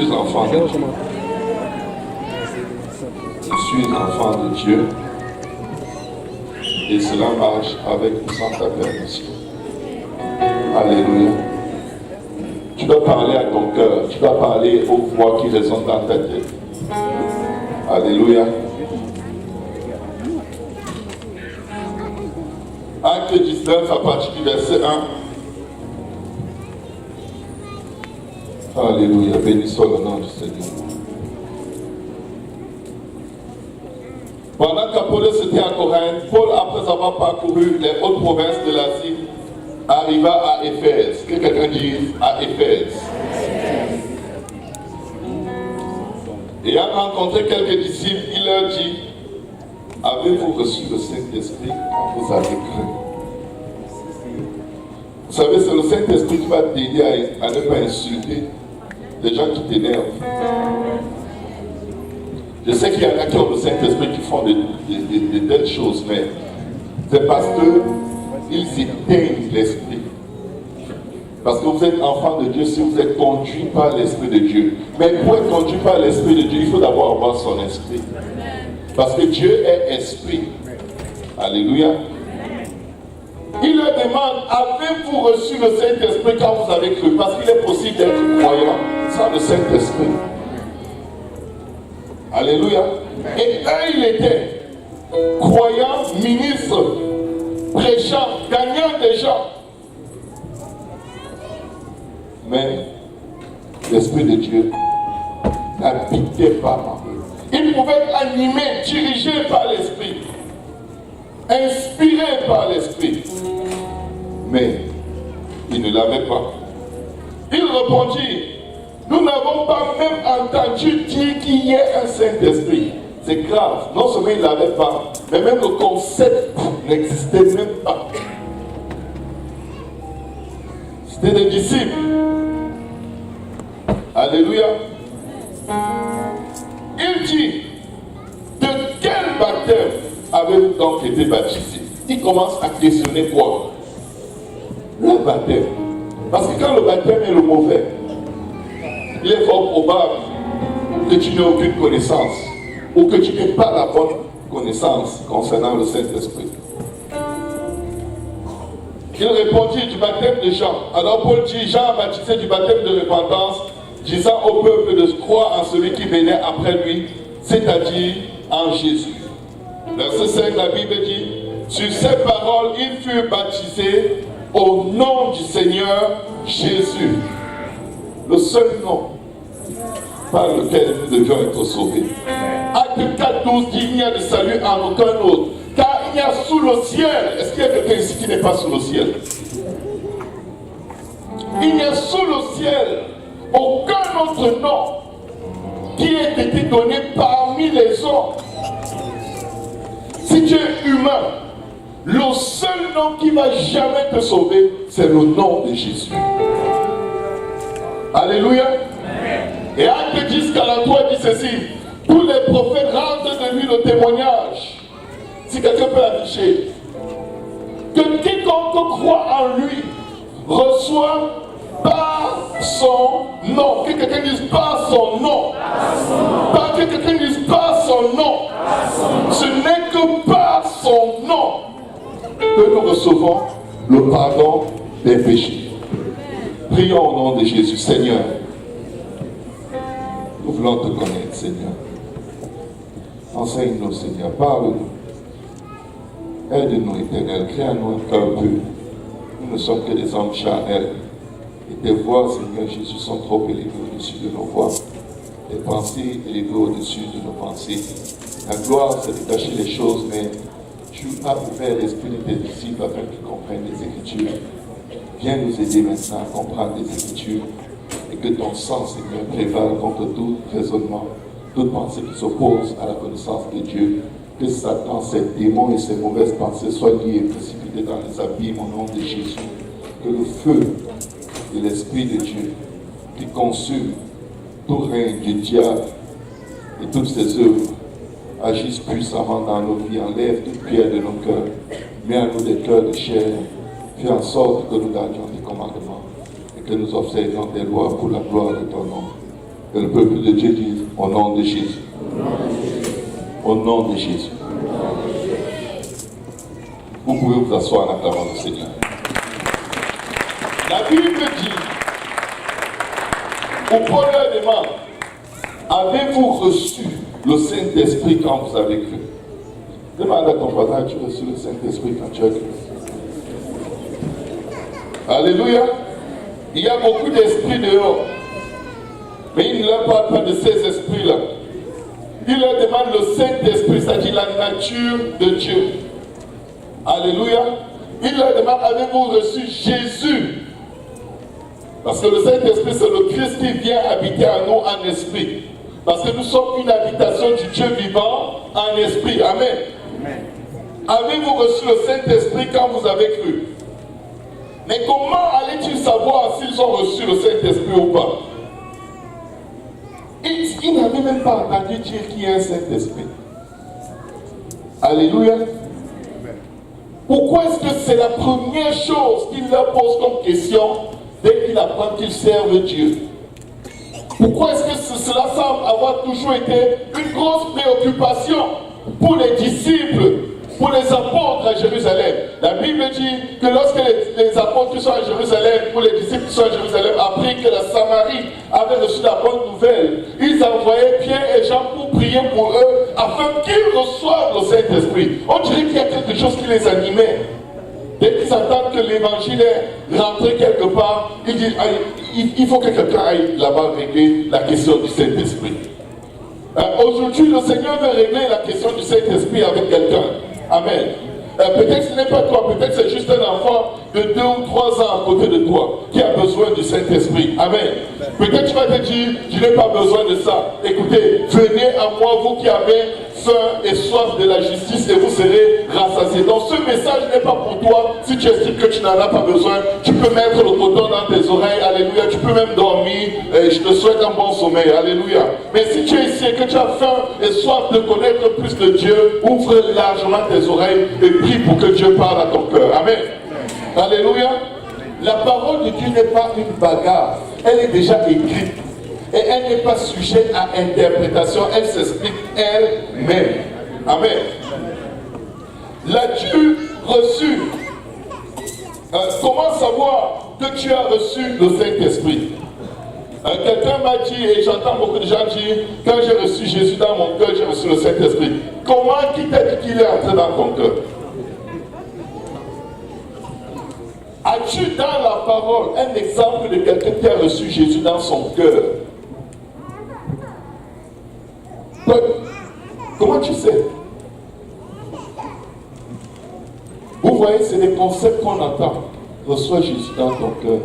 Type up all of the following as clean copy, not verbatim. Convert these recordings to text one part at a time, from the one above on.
suis enfant de Dieu. Je suis enfant de Dieu. Et cela marche avec ou sans ta permission. Alléluia. Tu dois parler à ton cœur. Tu dois parler aux voix qui résonnent dans ta tête. Alléluia. Acte 19 à partir du verset 1. Alléluia. Béni soit le nom du Seigneur. Pendant qu'Apollos était à Corinthe, Paul, après avoir parcouru les hautes provinces de l'Asie, arriva à Éphèse. Que quelqu'un dise à Éphèse. Ayant rencontré quelques disciples, il leur dit: avez-vous reçu le Saint-Esprit quand vous avez cru? Vous savez, c'est le Saint-Esprit qui va t'aider à ne pas insulter les gens qui t'énervent. Je sais qu'il y en a qui ont le Saint-Esprit qui font de telles choses, mais c'est parce qu'ils éteignent l'Esprit. Parce que vous êtes enfant de Dieu si vous êtes conduit par l'Esprit de Dieu. Mais pour être conduit par l'Esprit de Dieu, il faut d'abord avoir son esprit. Parce que Dieu est esprit. Alléluia. Il leur demande: avez-vous reçu le Saint-Esprit quand vous avez cru? Parce qu'il est possible d'être croyant sans le Saint-Esprit. Alléluia. Et eux, ils étaient croyants, ministres, prêchants, gagnants des gens. Mais l'Esprit de Dieu n'habitait pas en eux. Ils pouvaient être animés, dirigés par l'Esprit, inspirés par l'Esprit. Mais ils ne l'avaient pas. Il répondit: nous n'avons pas même entendu dire qu'il y ait un Saint-Esprit. C'est grave. Non seulement ils ne l'avaient pas, mais même le concept n'existait même pas. C'était des disciples. Alléluia. Il dit: de quel baptême avez-vous donc été baptisé? Il commence à questionner quoi? Le baptême. Parce que quand le baptême est le mauvais, il est fort probable que tu n'aies aucune connaissance ou que tu n'aies pas la bonne connaissance concernant le Saint-Esprit. Il répondit: du baptême de Jean. Alors Paul dit: Jean a baptisé du baptême de repentance, disant au peuple de croire en celui qui venait après lui, c'est-à-dire en Jésus. Verset 5, la Bible dit: sur ces paroles, il fut baptisé au nom du Seigneur Jésus. Le seul nom par lequel nous devions être sauvés. Acte 4, 12 dit: il n'y a de salut en aucun autre. Car il y a sous le ciel. Est-ce qu'il y a quelqu'un ici qui n'est pas sous le ciel? Il n'y a sous le ciel aucun autre nom qui ait été donné parmi les hommes. Si tu es humain, le seul nom qui ne va jamais te sauver, c'est le nom de Jésus. Alléluia. Et Acte 10, 43 dit ceci: tous les prophètes rendent de lui le témoignage. Si quelqu'un peut afficher, que quiconque croit en lui reçoit par son nom. Que quelqu'un dise par son nom. Pas que quelqu'un dise par son nom. Ce n'est que par son nom que nous recevons le pardon des péchés. Prions au nom de Jésus. Seigneur, nous voulons te connaître, Seigneur. Enseigne-nous, Seigneur. Parle-nous. Aide-nous, Éternel. Crée en nous un cœur pur. Nous ne sommes que des hommes charnels. Et tes voix, Seigneur Jésus, sont trop élevées au-dessus de nos voix. Tes pensées élevées au-dessus de nos pensées. La gloire, c'est de cacher les choses, mais tu as ouvert l'esprit de tes disciples afin qu'ils comprennent les Écritures. Viens nous aider maintenant à comprendre les Écritures et que ton sang, Seigneur, prévale contre tout raisonnement, toute pensée qui s'oppose à la connaissance de Dieu. Que Satan, ses démons et ses mauvaises pensées soient liés et précipités dans les abîmes au nom de Jésus. Que le feu de l'Esprit de Dieu qui consume tout règne du diable et toutes ses œuvres agisse puissamment dans nos vies, enlève toute pierre de nos cœurs, mets à nous des cœurs de chair, fais en sorte que nous gardions tes commandements et que nous observions tes lois pour la gloire de ton nom. Et le peuple de Dieu dit, au nom de Jésus. Au nom de Jésus. Vous pouvez vous asseoir en acclamant le Seigneur. La Bible dit, au premier demande, avez-vous reçu le Saint-Esprit quand vous avez cru? Demande à ton voisin, as-tu reçu le Saint-Esprit quand tu as cru? Alléluia. Il y a beaucoup d'esprits dehors. Mais il ne leur parle pas de ces esprits-là. Il leur demande le Saint-Esprit, c'est-à-dire la nature de Dieu. Alléluia. Il leur demande, avez-vous reçu Jésus? Parce que le Saint-Esprit, c'est le Christ qui vient habiter en nous en esprit. Parce que nous sommes une habitation du Dieu vivant en esprit. Amen. Amen. Avez-vous reçu le Saint-Esprit quand vous avez cru? Mais comment allez-ils savoir s'ils ont reçu le Saint-Esprit ou pas? Ils n'avaient même pas entendu dire qu'il y a un Saint-Esprit. Alléluia. Pourquoi est-ce que c'est la première chose qu'il leur pose comme question dès qu'ils apprennent qu'ils servent Dieu? Pourquoi est-ce que cela semble avoir toujours été une grosse préoccupation pour les disciples, pour les apôtres à Jérusalem? La Bible dit que lorsque les apôtres qui sont à Jérusalem, pour les disciples qui sont à Jérusalem, apprirent que la Samarie avait reçu la bonne nouvelle, ils envoyaient Pierre et Jean pour prier pour eux afin qu'ils reçoivent le Saint-Esprit. On dirait qu'il y a quelque chose qui les animait. Dès qu'ils entendent que l'évangile est rentré quelque part, ils disent, il faut que quelqu'un aille là-bas régler la question du Saint-Esprit. Aujourd'hui, le Seigneur veut régler la question du Saint-Esprit avec quelqu'un. Amen. Peut-être ce n'est pas toi, peut-être c'est juste un enfant de 2 ou 3 ans à côté de toi qui a besoin du Saint-Esprit. Amen. Peut-être tu vas te dire, je n'ai pas besoin de ça. Écoutez, venez à moi, vous qui avez faim et soif de la justice, et vous serez rassasiés. Donc ce message n'est pas pour toi. Si tu estimes que tu n'en as pas besoin, tu peux mettre le coton dans tes oreilles. Alléluia. Tu peux même dormir. Et je te souhaite un bon sommeil. Alléluia. Mais si tu es ici et que tu as faim et soif de connaître plus de Dieu, ouvre largement tes oreilles et prie pour que Dieu parle à ton cœur. Amen. Alléluia. La parole de Dieu n'est pas une bagarre. Elle est déjà écrite. Et elle n'est pas sujette à interprétation. Elle s'explique elle-même. Amen. L'as-tu reçu? Comment savoir que tu as reçu le Saint-Esprit? Quelqu'un m'a dit, et j'entends beaucoup de gens dire, quand j'ai reçu Jésus dans mon cœur, j'ai reçu le Saint-Esprit. Comment qui t'a dit qu'il est entré dans ton cœur? As-tu dans la parole un exemple de quelqu'un qui a reçu Jésus dans son cœur? Comment tu sais? Vous voyez, c'est des concepts qu'on entend. Reçois Jésus dans ton cœur.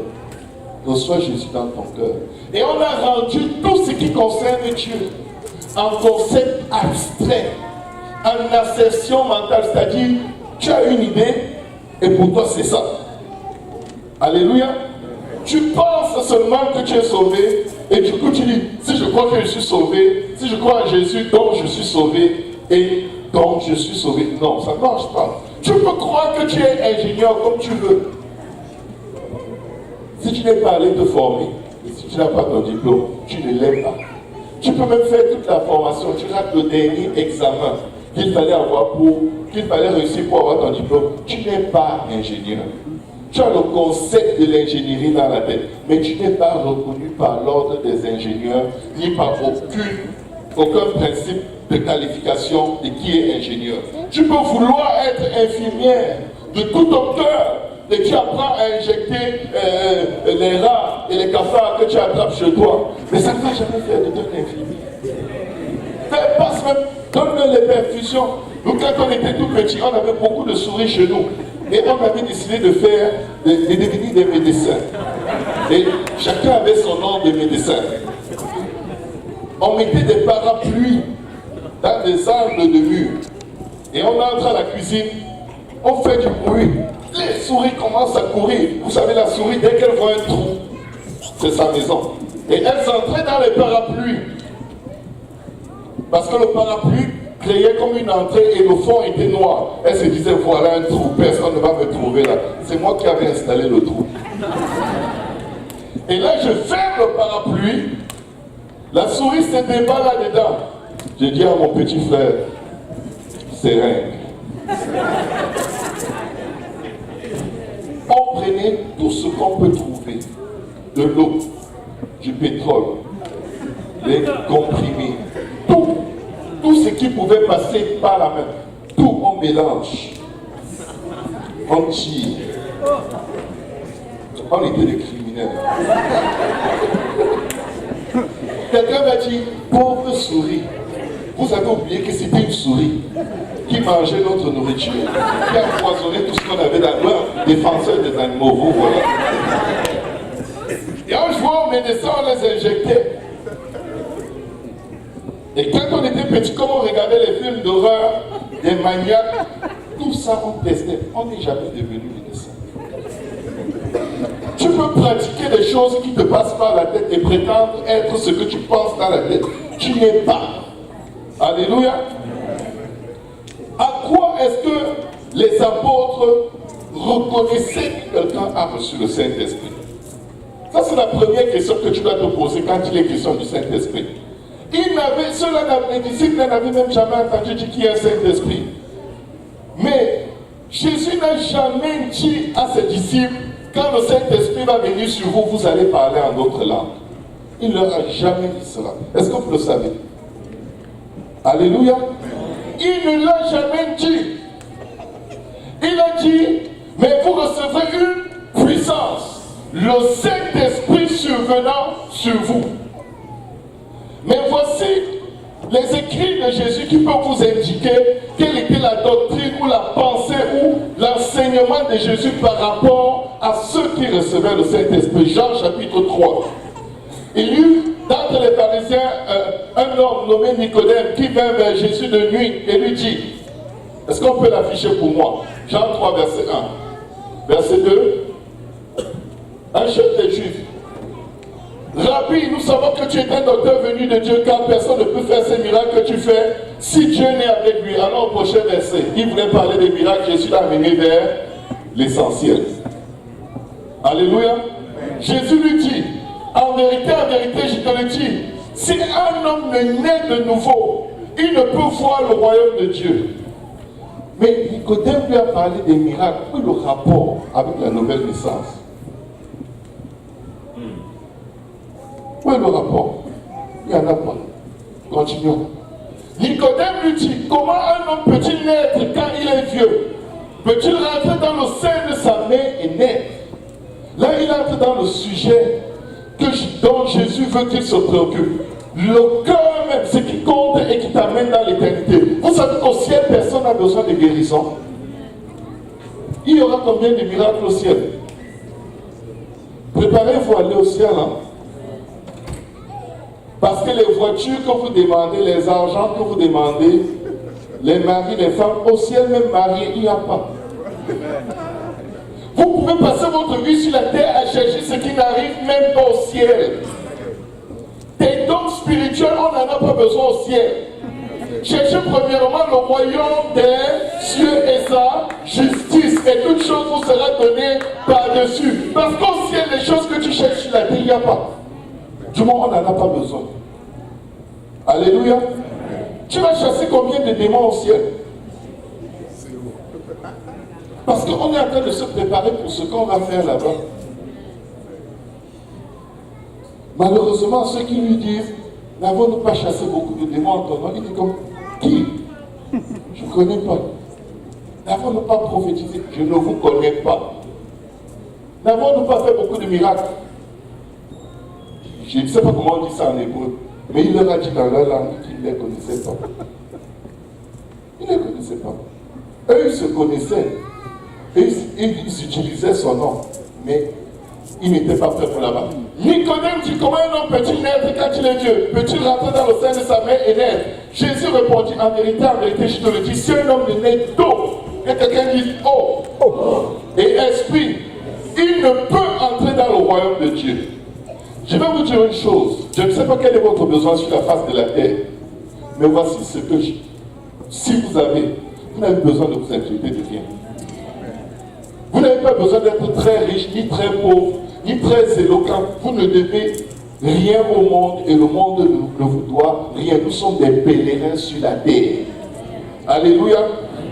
Reçois Jésus dans ton cœur. Et on a rendu tout ce qui concerne Dieu en concept abstrait, en assertion mentale, c'est-à-dire tu as une idée et pour toi c'est ça. Alléluia. Tu penses seulement que tu es sauvé et du coup tu dis, si je crois que je suis sauvé, si je crois en Jésus, donc je suis sauvé et donc je suis sauvé. Non, ça ne marche pas. Tu peux croire que tu es ingénieur comme tu veux. Si tu n'es pas allé te former, et si tu n'as pas ton diplôme, tu ne l'aimes pas. Tu peux même faire toute la formation, tu rates le dernier examen qu'il fallait réussir pour avoir ton diplôme. Tu n'es pas ingénieur. Tu as le concept de l'ingénierie dans la tête, mais tu n'es pas reconnu par l'ordre des ingénieurs, ni par aucun principe de qualification de qui est ingénieur. Tu peux vouloir être infirmière de tout ton cœur, et tu apprends à injecter les rats et les cafards que tu attrapes chez toi. Mais ça ne va jamais faire de toi un infirmier. Passe même, donne-le les perfusions. Nous, quand on était tout petit, on avait beaucoup de souris chez nous. Et on avait décidé de devenir des médecins. Et chacun avait son nom de médecin. On mettait des parapluies dans des angles de mur. Et on entre à la cuisine, on fait du bruit. Les souris commencent à courir. Vous savez, la souris, dès qu'elle voit un trou, c'est sa maison. Et elles entraient dans les parapluies. Parce que le parapluie créait comme une entrée et le fond était noir. Elle se disait, voilà un trou, personne ne va me trouver là. C'est moi qui avais installé le trou. Et là, je ferme le parapluie La souris se débat là-dedans. J'ai dit à mon petit frère, seringue. On prenait tout ce qu'on peut trouver. De l'eau, du pétrole, les comprimés, tout ce qui pouvait passer par la main. Tout on mélange. On tire. On était des criminels. Quelqu'un m'a dit, pauvre souris. Vous avez oublié que c'était une souris qui mangeait notre nourriture, qui a empoisonné tout ce qu'on avait dans le défenseur des animaux. Vous voilà. Et un jour, on médecins, on les injectait. Et quand on était petit, comme on regardait les films d'horreur, des maniaques, tout ça on testait. On n'est jamais devenu médecin. Tu peux pratiquer des choses qui te passent par la tête et prétendre être ce que tu penses dans la tête. Tu n'es pas. Alléluia. À quoi est-ce que les apôtres reconnaissaient que quelqu'un a reçu le Saint-Esprit? Ça, c'est la première question que tu dois te poser quand il est question du Saint-Esprit. Ceux-là, les disciples n'avaient même jamais entendu dire qu'il y a un Saint-Esprit. Mais Jésus n'a jamais dit à ses disciples, quand le Saint-Esprit va venir sur vous, vous allez parler en d'autres langues. Il ne leur a jamais dit cela. Est-ce que vous le savez? Alléluia. Il ne l'a jamais dit. Il a dit, mais vous recevrez une puissance, le Saint-Esprit survenant sur vous. Mais voici les écrits de Jésus qui peuvent vous indiquer quelle était la doctrine ou la pensée ou l'enseignement de Jésus par rapport à ceux qui recevaient le Saint-Esprit. Jean chapitre 3. Il y eut d'entre les pharisiens un homme nommé Nicodème qui vint vers Jésus de nuit et lui dit, est-ce qu'on peut l'afficher pour moi? Jean 3, verset 1. Verset 2. Un chef des Juifs. Rabbi, nous savons que tu es un docteur venu de Dieu, car personne ne peut faire ces miracles que tu fais si Dieu n'est avec lui. Alors au prochain verset, il voulait parler des miracles, Jésus l'a amené vers l'essentiel. Alléluia. Jésus lui dit, en vérité, je te le dis, si un homme ne naît de nouveau, il ne peut voir le royaume de Dieu. Mais Nicodème lui a parlé des miracles. Quel est le rapport avec la nouvelle naissance? Où est le rapport? Il n'y en a pas. Continuons. Nicodème lui dit, comment un homme peut-il naître quand il est vieux? Peut-il rentrer dans le sein de sa mère et naître? Là, il entre dans le sujet dont Jésus veut qu'il se préoccupe. Le cœur même, ce qui compte et qui t'amène dans l'éternité. Vous savez qu'au ciel, personne n'a besoin de guérison. Il y aura combien de miracles au ciel? Préparez-vous à aller au ciel. Hein? Parce que les voitures que vous demandez, les argents que vous demandez, les maris, les femmes, au ciel même mariés, il n'y a pas. Vous pouvez passer votre vie sur la terre à chercher ce qui n'arrive même pas au ciel. Tes dons spirituels, on n'en a pas besoin au ciel. Cherchez premièrement le royaume des cieux et sa justice. Et toute chose vous sera donnée par-dessus. Parce qu'au ciel, les choses que tu cherches sur la terre, il n'y a pas. Du moins, on n'en a pas besoin. Alléluia. Tu vas chasser combien de démons au ciel? Parce qu'on est en train de se préparer pour ce qu'on va faire là-bas. Malheureusement, ceux qui lui disent, n'avons-nous pas chassé beaucoup de démons en ton nom? Il dit comme, qui? Je ne connais pas. N'avons-nous pas prophétisé? Je ne vous connais pas. N'avons-nous pas fait beaucoup de miracles? Je ne sais pas comment on dit ça en hébreu, mais il leur a dit dans leur langue qu'ils ne les connaissaient pas. Ils ne les connaissaient pas. Eux, ils se connaissaient. Et ils utilisaient son nom, mais ils n'étaient pas prêts pour là-bas. Nicodème dit, comment un homme peut-il naître quand il est Dieu? Peut-il rentrer dans le sein de sa mère et naître? Jésus répondit, en vérité, je te le dis, si un homme ne naît d'eau, et quelqu'un dit eau et esprit, il ne peut entrer dans le royaume de Dieu. Je vais vous dire une chose, je ne sais pas quel est votre besoin sur la face de la terre, mais voici ce que si vous n'avez besoin de vous inquiéter de rien. Vous n'avez pas besoin d'être très riche, ni très pauvre, ni très éloquent. Vous ne devez rien au monde et le monde ne vous doit rien. Nous sommes des pèlerins sur la terre. Alléluia.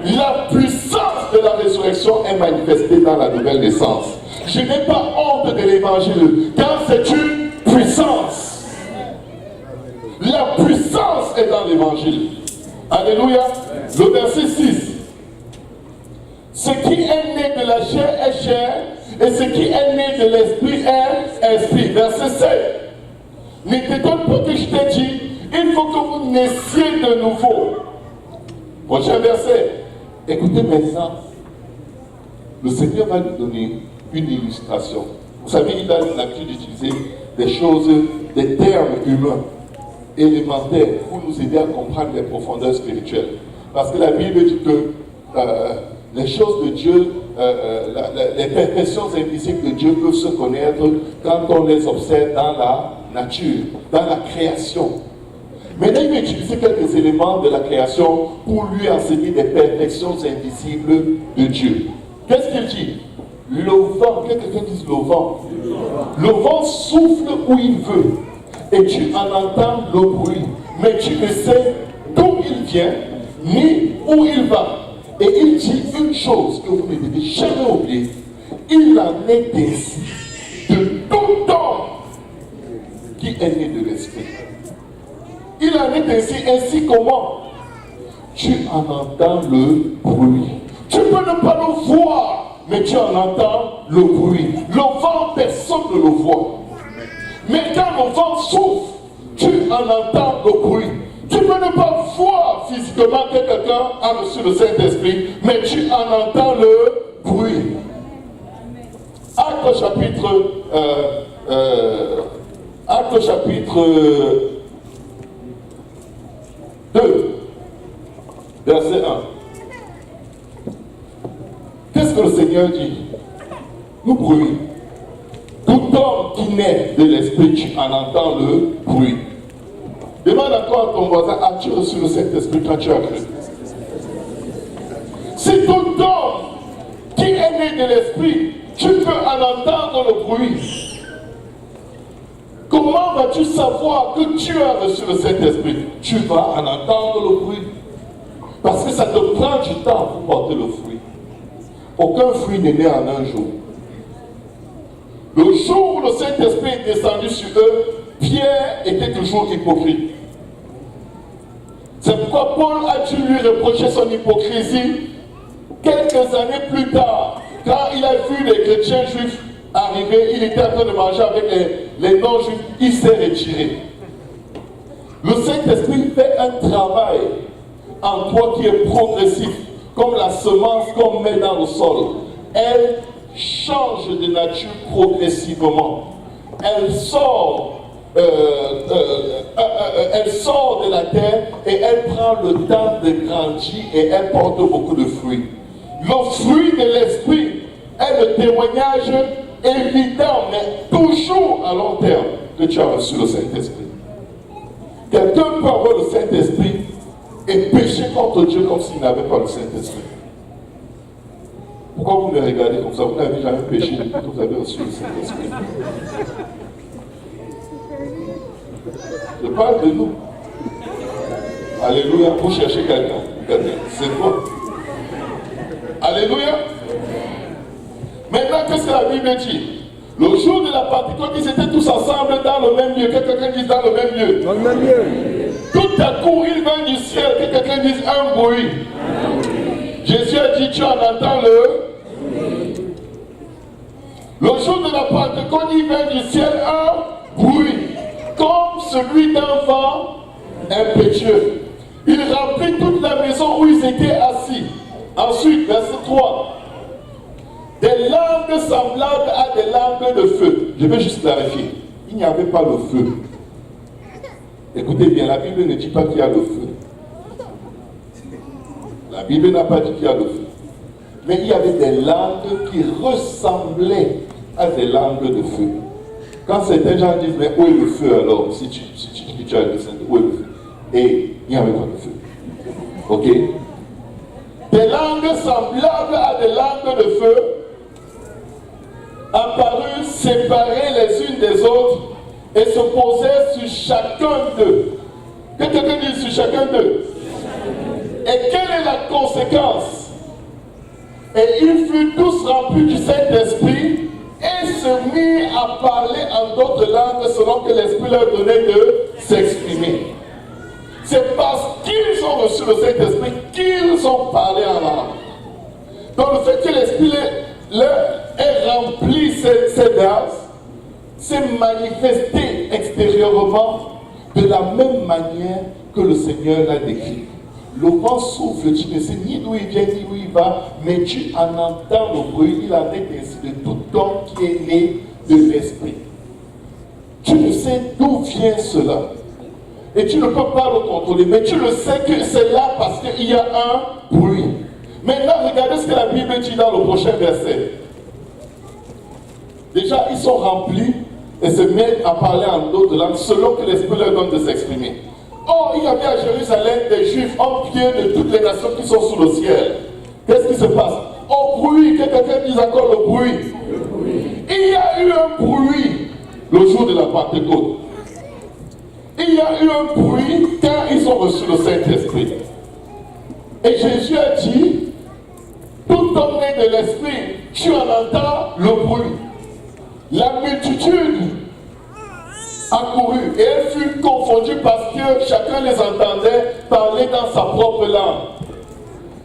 La puissance de la résurrection est manifestée dans la nouvelle naissance. Je n'ai pas honte de l'évangile, car c'est une puissance. La puissance est dans l'évangile. Alléluia. Le verset 6. Ce qui est né de la chair est chair, et ce qui est né de l'esprit est esprit. Verset 7. Ne t'étonne pas que je t'ai dit, il faut que vous naissiez de nouveau. Prochain verset. Écoutez maintenant. Le Seigneur va nous donner une illustration. Vous savez, il a l'habitude d'utiliser des choses, des termes humains, élémentaires, pour nous aider à comprendre les profondeurs spirituelles. Parce que la Bible dit que les choses de Dieu, les perfections invisibles de Dieu peuvent se connaître quand on les observe dans la nature, dans la création. Maintenant, il va utiliser quelques éléments de la création pour lui enseigner des perfections invisibles de Dieu. Qu'est-ce qu'il dit? Le vent, quelqu'un dise le vent. Le vent souffle où il veut et tu en entends le bruit, mais tu ne sais d'où il vient ni où il va. Et il dit une chose que vous ne devez jamais oublier. Il en est ainsi de tout homme qui est né de l'esprit. Il en est ainsi comment? Tu en entends le bruit. Tu peux ne pas le voir, mais tu en entends le bruit. Le vent, personne ne le voit. Mais quand le vent souffle, tu en entends le bruit. Tu peux ne pas voir physiquement que quelqu'un a reçu le Saint-Esprit, mais tu en entends le bruit. Acte chapitre 2, verset 1. Qu'est-ce que le Seigneur dit? Le bruit. Tout homme qui naît de l'esprit, tu en entends le bruit. Demande encore à ton voisin, as-tu reçu le Saint-Esprit quand tu as cru? Si tout homme qui est né de l'esprit, tu peux en entendre le bruit. Comment vas-tu savoir que tu as reçu le Saint-Esprit? Tu vas en entendre le bruit. Parce que ça te prend du temps pour porter le fruit. Aucun fruit n'est né en un jour. Le jour où le Saint-Esprit est descendu sur eux, Pierre était toujours hypocrite. C'est pourquoi Paul a dû lui reprocher son hypocrisie quelques années plus tard, quand il a vu les chrétiens juifs arriver. Il était en train de manger avec les non-juifs, il s'est retiré. Le Saint-Esprit fait un travail en toi qui est progressif, comme la semence qu'on met dans le sol. Elle change de nature progressivement. Elle sort de la terre et elle prend le temps de grandir et elle porte beaucoup de fruits. Le fruit de l'esprit est le témoignage évident, mais toujours à long terme, que tu as reçu le Saint-Esprit. Quelqu'un peut avoir le Saint-Esprit et pécher contre Dieu comme s'il n'avait pas le Saint-Esprit. Pourquoi vous me regardez comme ça? Vous n'avez jamais péché depuis que vous avez reçu le Saint-Esprit. Je parle de nous. Alléluia. Vous cherchez quelqu'un. C'est toi. Alléluia. Maintenant, qu'est-ce que la Bible dit? Le jour de la Pentecôte, ils étaient tous ensemble dans le même lieu. Que quelqu'un dise dans le même lieu. Dans le même lieu. Tout à coup, il vient du ciel. Que quelqu'un dise un bruit. Jésus a dit, tu en entends le jour de la Pentecôte, il vient du ciel un bruit, comme celui d'un vent impétueux. Il remplit toute la maison où ils étaient assis. Ensuite, verset 3. Des langues semblables à des langues de feu. Je vais juste clarifier. Il n'y avait pas le feu. Écoutez bien, la Bible ne dit pas qu'il y a le feu. La Bible n'a pas dit qu'il y a le feu. Mais il y avait des langues qui ressemblaient à des langues de feu. Quand certains gens disent, mais où est le feu alors? Si tu as le Saint-Esprit, où est le feu? Et il n'y avait pas de feu. Ok? Des langues semblables à des langues de feu apparurent séparées les unes des autres, et se posait sur chacun d'eux. Que quelqu'un dise sur chacun d'eux. Et quelle est la conséquence? Et ils furent tous remplis du Saint-Esprit et se mirent à parler en d'autres langues selon que l'Esprit leur donnait de s'exprimer. C'est parce qu'ils ont reçu le Saint-Esprit qu'ils ont parlé en langue. Donc le fait que l'Esprit leur ait rempli ces grâces, s'est manifesté extérieurement de la même manière que le Seigneur l'a décrit. Le vent souffle, tu ne sais ni d'où il vient ni où il va, mais tu en entends le bruit. Il en est ainsi de tout homme qui est né de l'Esprit. Tu ne sais d'où vient cela. Et tu ne peux pas le contrôler, mais tu le sais que c'est là parce qu'il y a un bruit. Maintenant, regardez ce que la Bible dit dans le prochain verset. Déjà, ils sont remplis et se mettent à parler en d'autres langues selon que l'Esprit leur donne de s'exprimer. Oh, il y avait à Jérusalem des Juifs en pied de toutes les nations qui sont sous le ciel. Qu'est-ce qui se passe? Au bruit, que quelqu'un dise encore le bruit. Il y a eu un bruit le jour de la Pentecôte. Il y a eu un bruit quand ils ont reçu le Saint-Esprit. Et Jésus a dit, tout homme né de l'Esprit, tu en entends le bruit. La multitude accourut et elle fut confondue parce que chacun les entendait parler dans sa propre langue.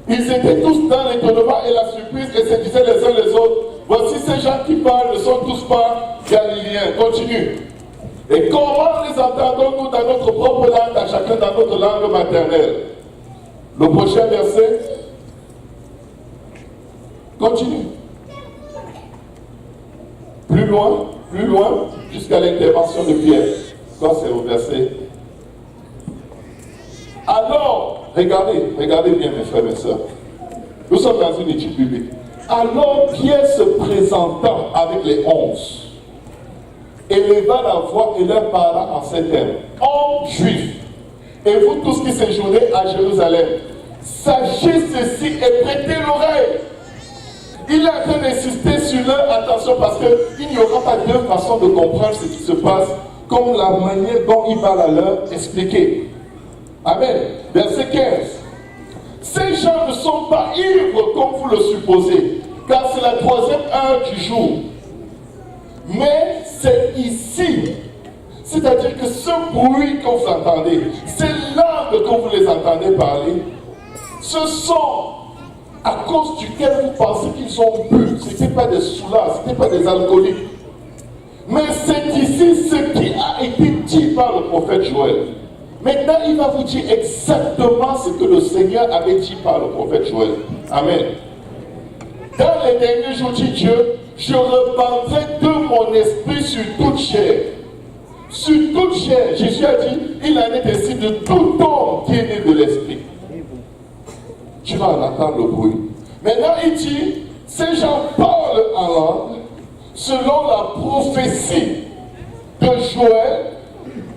Ils étaient tous dans l'étonnement et la surprise et se disaient les uns les autres, voici ces gens qui parlent ne sont tous pas galiléens. Continue. Et comment les entendons-nous dans notre propre langue, à chacun dans notre langue maternelle? Le prochain verset. Continue. Plus loin, jusqu'à l'intervention de Pierre. Ça, c'est au verset. Alors, regardez bien mes frères et mes sœurs. Nous sommes dans une étude biblique. Alors, Pierre se présentant avec les 11, éleva la voix et leur parla en ces termes. Hommes juifs, et vous tous qui séjournez à Jérusalem, sachez ceci et prêtez l'oreille. Il est en train d'insister sur leur attention parce qu'il n'y aura pas deux façons de comprendre ce qui se passe comme la manière dont il va leur expliquer. Amen. Verset 15. Ces gens ne sont pas ivres comme vous le supposez, car c'est la 3e heure du jour. Mais c'est ici, c'est-à-dire que ce bruit que vous entendez, ces langues que vous les entendez parler, ce sont à cause duquel vous pensez qu'ils ont bu. Ce n'était pas des soulards, ce n'était pas des alcooliques. Mais c'est ici ce qui a été dit par le prophète Joël. Maintenant, il va vous dire exactement ce que le Seigneur avait dit par le prophète Joël. Amen. Dans les derniers jours, dit Dieu, je répandrai de mon esprit sur toute chair. Sur toute chair. Jésus a dit, il en est ainsi de tout homme qui est né de l'esprit. Tu vas en entendre le bruit. Maintenant, il dit, ces gens parlent en langue selon la prophétie de Joël,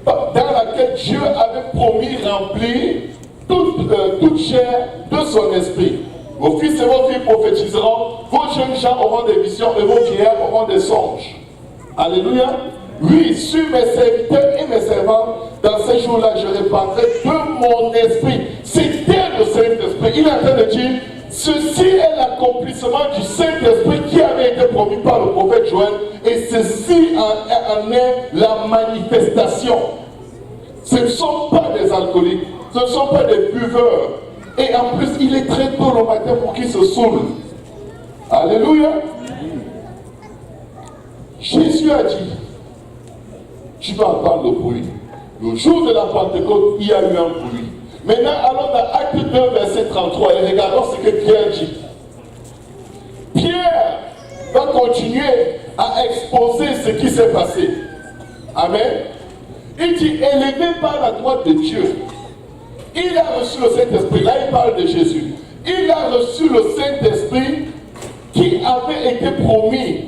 dans laquelle Dieu avait promis remplir toute chair de son esprit. Vos fils et vos filles prophétiseront, vos jeunes gens auront des visions et vos vieillards auront des songes. Alléluia. Oui, sur mes serviteurs et mes servantes, dans ces jours-là, je répandrai de mon esprit. C'était le Saint-Esprit. Il est en train de dire, ceci est l'accomplissement du Saint-Esprit qui avait été promis par le prophète Joël, et ceci en est la manifestation. Ce ne sont pas des alcooliques, ce ne sont pas des buveurs. Et en plus, il est très tôt le matin pour qu'ils se saoulent. Alléluia. Jésus a dit, tu vas entendre le bruit. Le jour de la Pentecôte, il y a eu un bruit. Maintenant, allons dans Acte 2, verset 33, et regardons ce que Pierre dit. Pierre va continuer à exposer ce qui s'est passé. Amen. Il dit, élevé par la droite de Dieu, il a reçu le Saint-Esprit. Là, il parle de Jésus. Il a reçu le Saint-Esprit qui avait été promis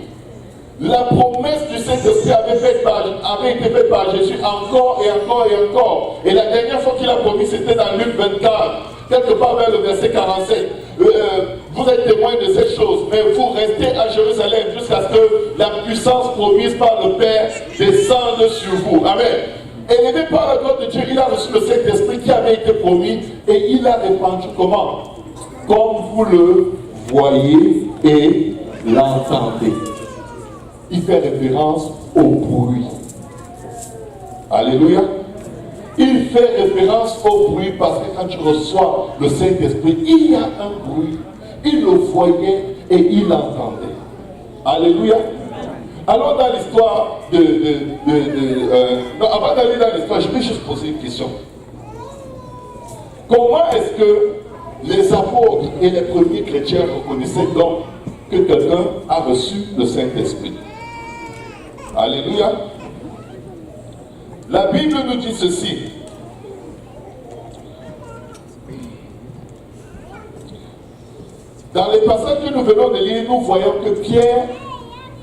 La promesse du Saint-Esprit avait été faite par Jésus encore et encore et encore. Et la dernière fois qu'il a promis, c'était dans Luc 24, quelque part vers le verset 47. Vous êtes témoins de cette chose, mais vous restez à Jérusalem jusqu'à ce que la puissance promise par le Père descende sur vous. Amen. Élevé par la gloire de Dieu, il a reçu le Saint-Esprit qui avait été promis et il a répandu comment? Comme vous le voyez et l'entendez. Il fait référence au bruit. Alléluia. Il fait référence au bruit parce que quand tu reçois le Saint-Esprit, il y a un bruit. Il le voyait et il l'entendait. Alléluia. Alors dans l'histoire non, avant d'aller dans l'histoire, je vais juste poser une question. Comment est-ce que les apôtres et les premiers chrétiens reconnaissaient donc que quelqu'un a reçu le Saint-Esprit? Alléluia. La Bible nous dit ceci. Dans les passages que nous venons de lire, nous voyons que Pierre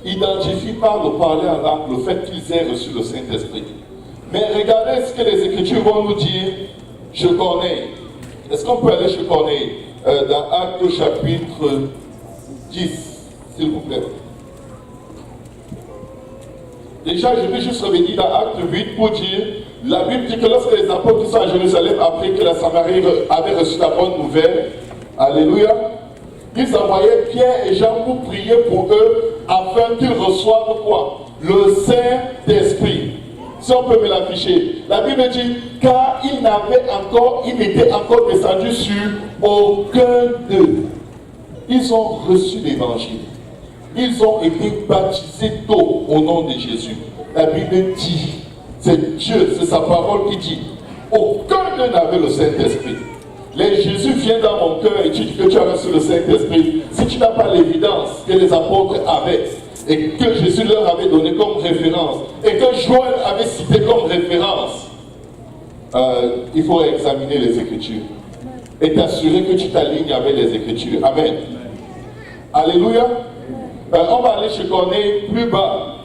identifie par le parler en langue le fait qu'ils aient reçu le Saint-Esprit. Mais regardez ce que les Écritures vont nous dire. Je connais. Est-ce qu'on peut aller chez Corneille dans Actes chapitre 10, s'il vous plaît? Déjà, je vais juste revenir dans Acte 8 pour dire, la Bible dit que lorsque les apôtres sont à Jérusalem, après que la Samarie avait reçu la bonne nouvelle, alléluia, ils envoyaient Pierre et Jean pour prier pour eux, afin qu'ils reçoivent quoi? Le Saint-Esprit. Si on peut me l'afficher. La Bible dit, car il n'était encore descendu sur aucun d'eux. Ils ont reçu l'évangile. Ils ont été baptisés tôt au nom de Jésus. La Bible dit, c'est Dieu, c'est sa parole qui dit, aucun d'eux n'avait le Saint-Esprit. Jésus vient dans mon cœur et tu dis que tu as reçu le Saint-Esprit. Si tu n'as pas l'évidence que les apôtres avaient et que Jésus leur avait donné comme référence et que Joël avait cité comme référence, il faut examiner les Écritures et t'assurer que tu t'alignes avec les Écritures. Amen. Alléluia. On va aller chez Corneille plus bas,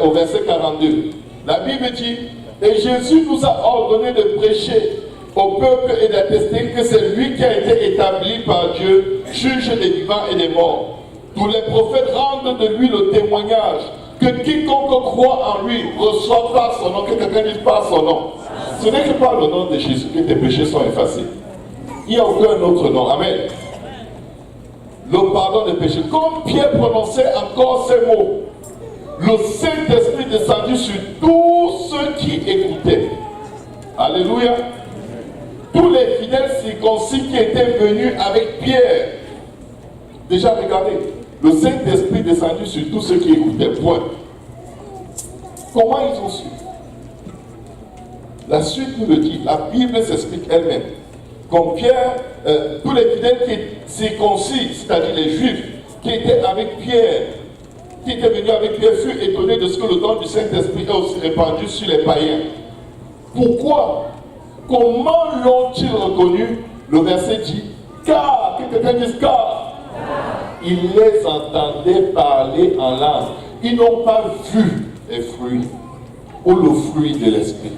au verset 42. La Bible dit, et Jésus nous a ordonné de prêcher au peuple et d'attester que c'est lui qui a été établi par Dieu, juge des vivants et des morts. Tous les prophètes rendent de lui le témoignage que quiconque croit en lui reçoit par son nom, que quelqu'un dise par son nom. Ce n'est que par le nom de Jésus que tes péchés sont effacés. Il n'y a aucun autre nom. Amen. Le pardon des péchés. Comme Pierre prononçait encore ces mots, le Saint-Esprit descendu sur tous ceux qui écoutaient. Alléluia. Tous les fidèles circoncis qui étaient venus avec Pierre. Déjà, regardez, le Saint-Esprit descendu sur tous ceux qui écoutaient. Point. Comment ils ont su? La suite nous le dit. La Bible s'explique elle-même. Comme Pierre, tous les fidèles qui étaient circoncis, c'est-à-dire les Juifs, qui étaient avec Pierre, qui étaient venus avec Pierre, furent étonnés de ce que le don du Saint-Esprit est aussi répandu sur les païens. Pourquoi? Comment l'ont-ils reconnu? Le verset dit, car, que quelqu'un dise car, ils les entendaient parler en langue. Ils n'ont pas vu les fruits ou le fruit de l'esprit.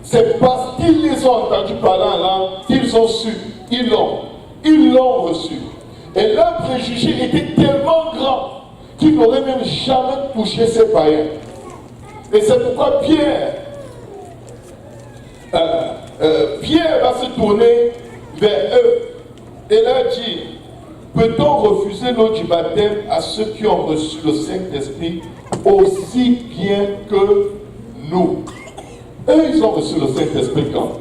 C'est parce qu'ils les ont entendus parler en langue qu'ils ont su, ils l'ont reçu. Et leur préjugé était tellement grand qu'ils n'auraient même jamais touché ces païens. Et c'est pourquoi Pierre va se tourner vers eux et leur dire, peut-on refuser l'eau du baptême à ceux qui ont reçu le Saint-Esprit aussi bien que nous? Eux, ils ont reçu le Saint-Esprit quand?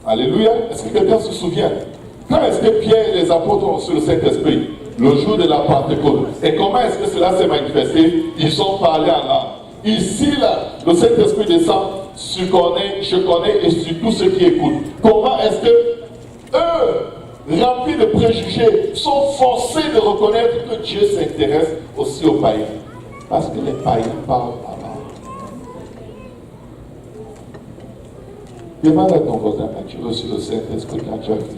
Alléluia. Est-ce que quelqu'un se souvient? Quand est-ce que Pierre et les apôtres ont reçu le Saint-Esprit? Le jour de la Pentecôte. Et comment est-ce que cela s'est manifesté? Ils ont parlé en langue. Ici, là, le Saint-Esprit descend sur Corneille, je connais et sur tous ceux qui écoutent. Comment est-ce que eux, remplis de préjugés, sont forcés de reconnaître que Dieu s'intéresse aussi aux païens? Parce que les païens parlent en langue. Demande à ton voisin, as-tu reçu le Saint-Esprit quand tu as vu?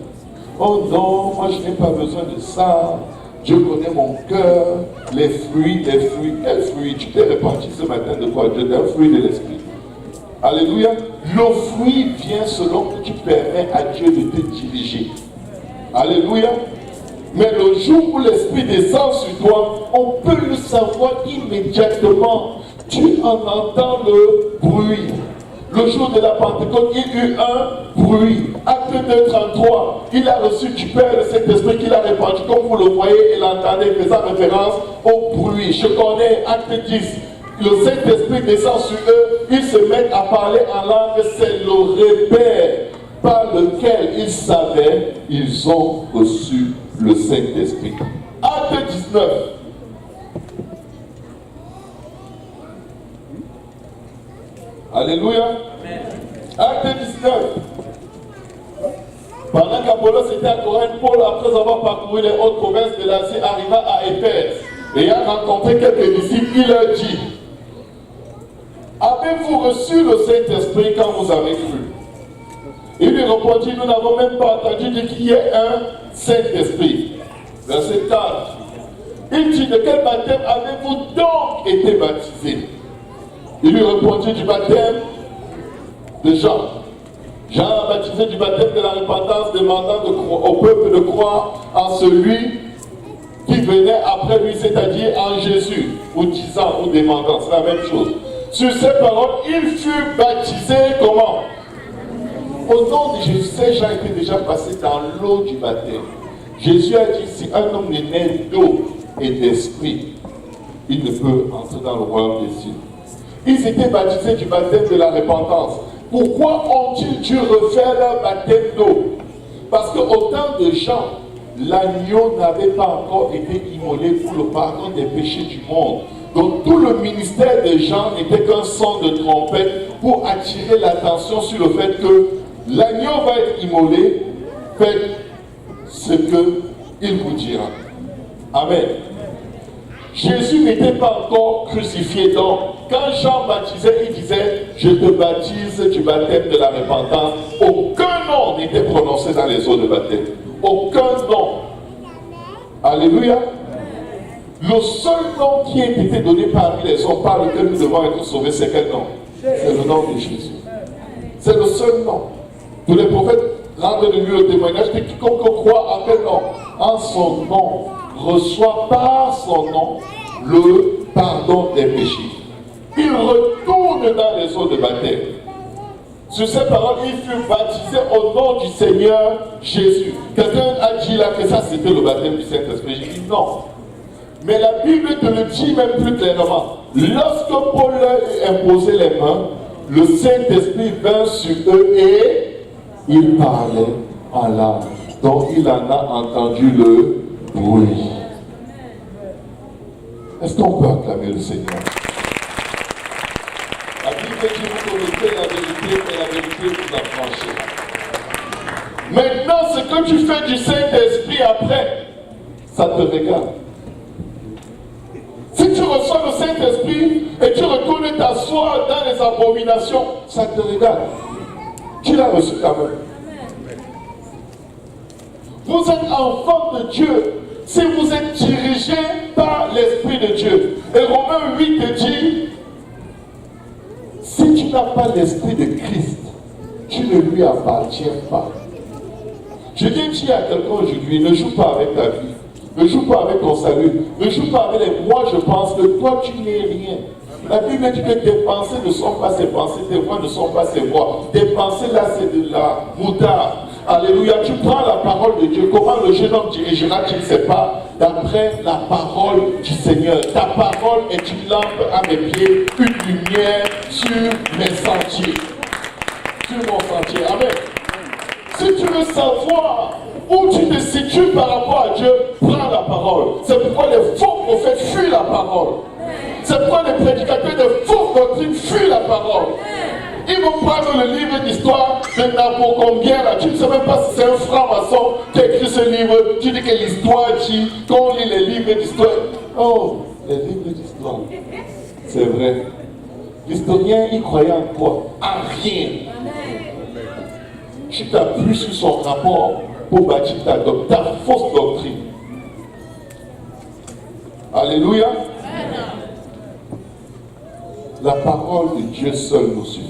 Oh non, moi je n'ai pas besoin de ça. Je connais mon cœur, les fruits. Quels fruits? Tu t'es répandu ce matin de quoi? D'un fruit de l'esprit. Alléluia. Le fruit vient selon que tu permets à Dieu de te diriger. Alléluia. Mais le jour où l'esprit descend sur toi, on peut le savoir immédiatement. Tu en entends le bruit. Le jour de la Pentecôte, il y a eu un bruit. Acte 2, 33. Il a reçu du Père le Saint-Esprit qu'il a répandu, comme vous le voyez et l'entendez, faisant référence au bruit. Je connais Acte 10. Le Saint-Esprit descend sur eux, ils se mettent à parler en langue, c'est le repère par lequel ils savaient, ils ont reçu le Saint-Esprit. Acte 19. Alléluia. Acte 19. Pendant qu'Apollos était à Corinthe, Paul, après avoir parcouru les hautes provinces de l'Asie, arriva à Éphèse et a rencontré quelques disciples. Il leur dit: avez-vous reçu le Saint-Esprit quand vous avez cru? Il lui répondit: nous n'avons même pas entendu dire qu'il y ait un Saint-Esprit. Verset 4. Il dit: de quel baptême avez-vous donc été baptisé? Il lui répondit: du baptême de Jean. Jean a baptisé du baptême de la repentance, demandant au peuple de croire en celui qui venait après lui, c'est-à-dire en Jésus, ou disant, ou demandant, c'est la même chose. Sur ces paroles, il fut baptisé comment? Au nom de Jésus. Ces gens étaient déjà passés dans l'eau du baptême. Jésus a dit: si un homme n'est né d'eau et d'esprit, il ne peut entrer dans le royaume des cieux. Ils étaient baptisés du baptême de la repentance. Pourquoi ont-ils dû refaire leur baptême d'eau? Parce qu'au temps de Jean, l'agneau n'avait pas encore été immolé pour le pardon des péchés du monde. Donc tout le ministère de Jean n'était qu'un son de trompette pour attirer l'attention sur le fait que l'agneau va être immolé. Faites ce qu'il vous dira. Amen. Jésus n'était pas encore crucifié. Donc, quand Jean baptisait, il disait: je te baptise du baptême de la repentance. Aucun nom n'était prononcé dans les eaux de baptême. Aucun nom. Alléluia. Le seul nom qui a été donné parmi les hommes par lequel nous devons être sauvés, c'est quel nom? C'est le nom de Jésus. C'est le seul nom. Tous les prophètes rendent de lui le témoignage que quiconque croit en quel nom? En son nom, reçoit par son nom le pardon des péchés. Il retourne dans les eaux de baptême. Sur ces paroles, il fut baptisé au nom du Seigneur Jésus. Quelqu'un a dit là que ça c'était le baptême du Saint-Esprit. J'ai dit non. Mais la Bible te le dit même plus clairement. Lorsque Paul leur eut imposé les mains, le Saint-Esprit vint sur eux et il parlait en langue. Donc il en a entendu le bruit. Est-ce qu'on peut acclamer le Seigneur? La Bible dit: vous connaissez la vérité et la vérité vous affranchit. Maintenant, ce que tu fais du Saint-Esprit après, ça te regarde. Si tu reçois le Saint-Esprit et tu retournes t'asseoir dans les abominations, ça te regarde. Tu l'as reçu quand même. Vous êtes enfant de Dieu si vous êtes dirigé par l'Esprit de Dieu. Et Romains 8 te dit: si tu n'as pas l'Esprit de Christ, tu ne lui appartiens pas. Je dis à quelqu'un aujourd'hui: ne joue pas avec ta vie. Ne joue pas avec ton salut. Ne joue pas avec les moi je pense que toi tu n'es rien. La Bible dit que tes pensées ne sont pas ses pensées, tes voix ne sont pas ses voix. Tes pensées là c'est de la moutarde. Alléluia. Tu prends la parole de Dieu. Comment le jeune homme dirigera, tu ne sais pas. D'après la parole du Seigneur. Ta parole est une lampe à mes pieds, une lumière sur mes sentiers. Sur mon sentier. Amen. Si tu veux savoir où tu te situes par rapport à Dieu, prends la parole. C'est pourquoi les faux prophètes fuient la parole. C'est pourquoi les prédicateurs de fausses doctrines fuient la parole. Ils vont prendre le livre d'histoire de Napocombien là. Tu ne sais même pas si c'est un franc-maçon qui a écrit ce livre. Tu dis que l'histoire dit qu'on lit les livres d'histoire. Oh, les livres d'histoire. C'est vrai. L'historien, il croyait en quoi? En rien. Tu t'appuies sur son rapport pour bâtir ta fausse doctrine. Alléluia. La parole de Dieu seul nous suffit.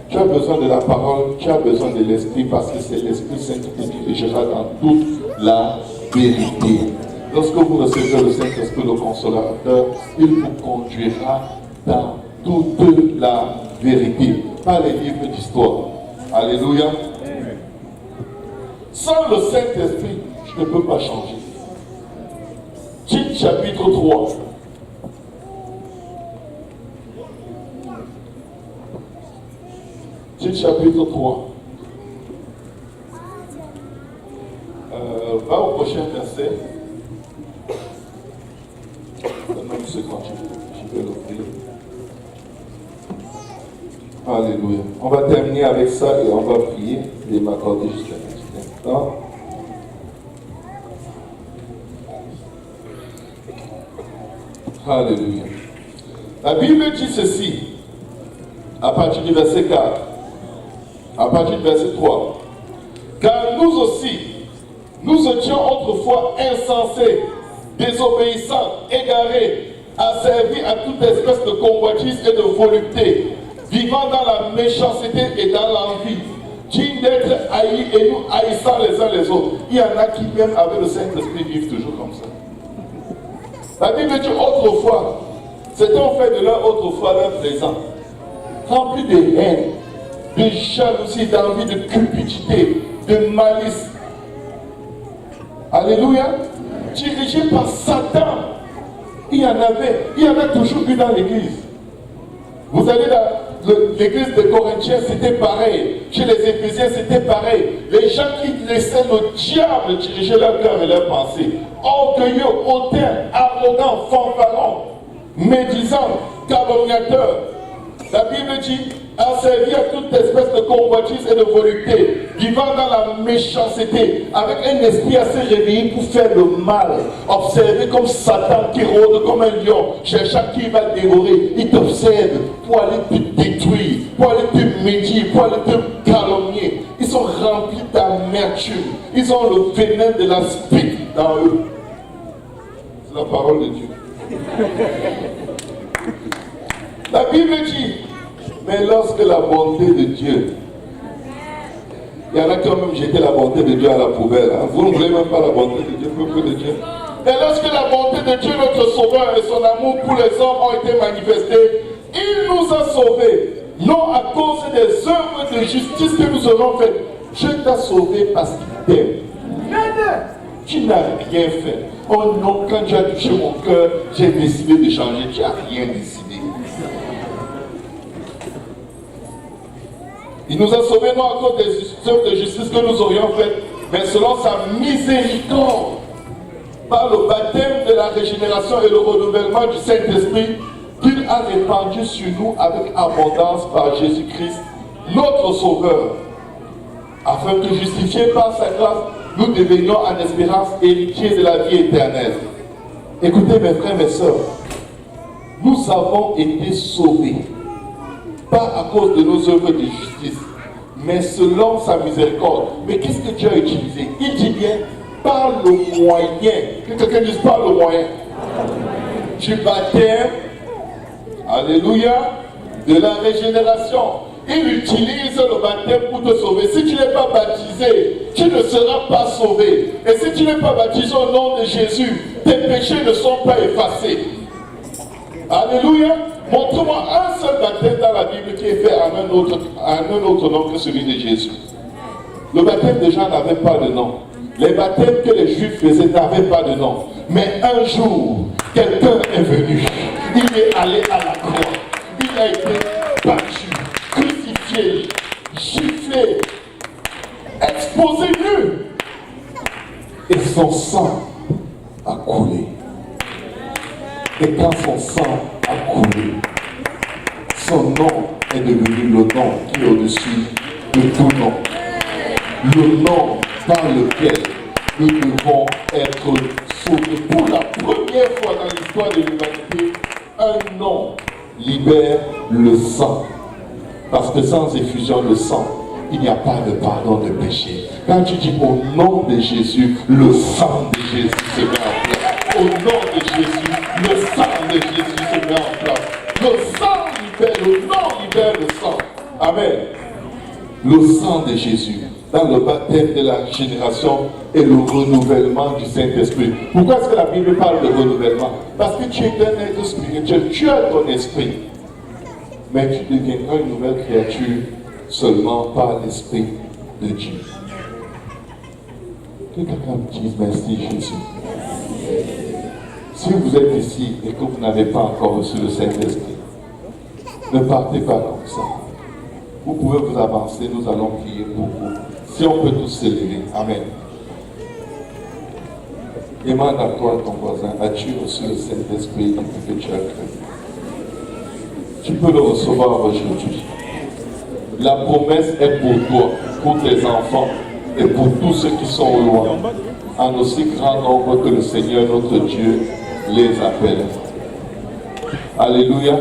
Tu as besoin de la parole, tu as besoin de l'Esprit, parce que c'est l'Esprit Saint qui te dirigera dans toute la vérité. Lorsque vous recevez le Saint-Esprit, le Consolateur, il vous conduira dans toute la vérité. Pas les livres d'histoire. Alléluia. Sans le Saint-Esprit, je ne peux pas changer. Tite chapitre 3. Tite chapitre 3. Va au prochain verset. Donne-moi une seconde, je vais l'ouvrir. Alléluia. On va terminer avec ça et on va prier et m'accorder juste un petit instant. Alléluia. La Bible dit ceci, à partir du verset 4, à partir du verset 3. Car nous aussi, nous étions autrefois insensés, désobéissants, égarés, asservis à toute espèce de convoitise et de volupté, vivant dans la méchanceté et dans l'envie, dignes d'être haïs et nous haïssant les uns les autres. Il y en a qui, même avec le Saint-Esprit, vivent toujours comme ça. La Bible dit autrefois, c'était en fait de leur autrefois leur présent, rempli de haine, de jalousie, d'envie, de cupidité, de malice. Alléluia. Dirigé par Satan. Il y en a toujours eu dans l'église. Vous allez dans l'église de Corinthiens, c'était pareil. Chez les Éphésiens, c'était pareil. Les gens qui laissaient le diable diriger leur cœur et leurs pensées. Orgueilleux, hautains, arrogants, fanfarons, médisants, calomniateurs. La Bible dit, asservis à toute espèce de convoitise et de volupté, vivant dans la méchanceté, avec un esprit assez réveillé pour faire le mal. Observez comme Satan qui rôde comme un lion, cherchant qui va dévorer. Il t'observe pour aller te détruire, pour aller te médire, pour aller te calomnier. Ils sont remplis d'amertume. Ils ont le venin de la spite dans eux. C'est la parole de Dieu. La Bible dit, mais lorsque la bonté de Dieu, il y en a qui ont même jeté la bonté de Dieu à la poubelle. Hein. Vous ne voulez même pas la bonté de Dieu, peuple de Dieu. Mais lorsque la bonté de Dieu, notre Sauveur, et son amour pour les hommes ont été manifestés, il nous a sauvés, non à cause des œuvres de justice que nous aurons faites. Dieu t'a sauvé parce qu'il t'aime. Tu n'as rien fait. Oh non, quand tu as touché mon cœur, j'ai décidé de changer. Tu n'as rien décidé. Il nous a sauvés non à cause des œuvres de justice que nous aurions faites, mais selon sa miséricorde, par le baptême de la régénération et le renouvellement du Saint-Esprit, qu'il a répandu sur nous avec abondance par Jésus-Christ, notre Sauveur, afin que, justifiés par sa grâce, nous devenions en espérance héritiers de la vie éternelle. Écoutez mes frères, mes sœurs, nous avons été sauvés, pas à cause de nos œuvres de justice, mais selon sa miséricorde. Mais qu'est-ce que Dieu a utilisé? Il dit bien, par le moyen, que quelqu'un dise par le moyen, du baptême, alléluia, de la régénération. Il utilise le baptême pour te sauver. Si tu n'es pas baptisé, tu ne seras pas sauvé. Et si tu n'es pas baptisé au nom de Jésus, tes péchés ne sont pas effacés. Alléluia. Montre-moi un seul baptême dans la Bible qui est fait en un autre nom que celui de Jésus. Le baptême des gens n'avait pas de nom. Les baptêmes que les Juifs faisaient n'avaient pas de nom. Mais un jour, quelqu'un est venu. Il est allé à la croix. Il a été battu, crucifié, giflé, exposé nu. Et son sang a coulé. Et quand son sang a coulé, son nom est devenu le nom qui est au-dessus de tout nom. Le nom par lequel nous devons être sauvés. Pour la première fois dans l'histoire de l'humanité, un nom libère le sang. Parce que sans effusion de sang, il n'y a pas de pardon de péché. Quand tu dis au nom de Jésus, le sang de Jésus se met en place. au nom de Jésus, le sang de Jésus se met en place. Le sang libère, le nom libère le sang. Amen. Le sang de Jésus, dans le baptême de la génération et le renouvellement du Saint-Esprit. Pourquoi est-ce que la Bible parle de renouvellement? Parce que tu es un être spirituel, tu as ton esprit. Mais tu deviendras une nouvelle créature seulement par l'Esprit de Dieu. Que quelqu'un me dise merci Jésus. Si vous êtes ici et que vous n'avez pas encore reçu le Saint-Esprit, ne partez pas comme ça. Vous pouvez vous avancer, nous allons prier pour vous. Si on peut tous se lever. Amen. Demande à toi, ton voisin, as-tu reçu le Saint-Esprit depuis que tu as cru? Tu peux le recevoir aujourd'hui. La promesse est pour toi, pour tes enfants et pour tous ceux qui sont au loin, en aussi grand nombre que le Seigneur notre Dieu les appelle. Alléluia.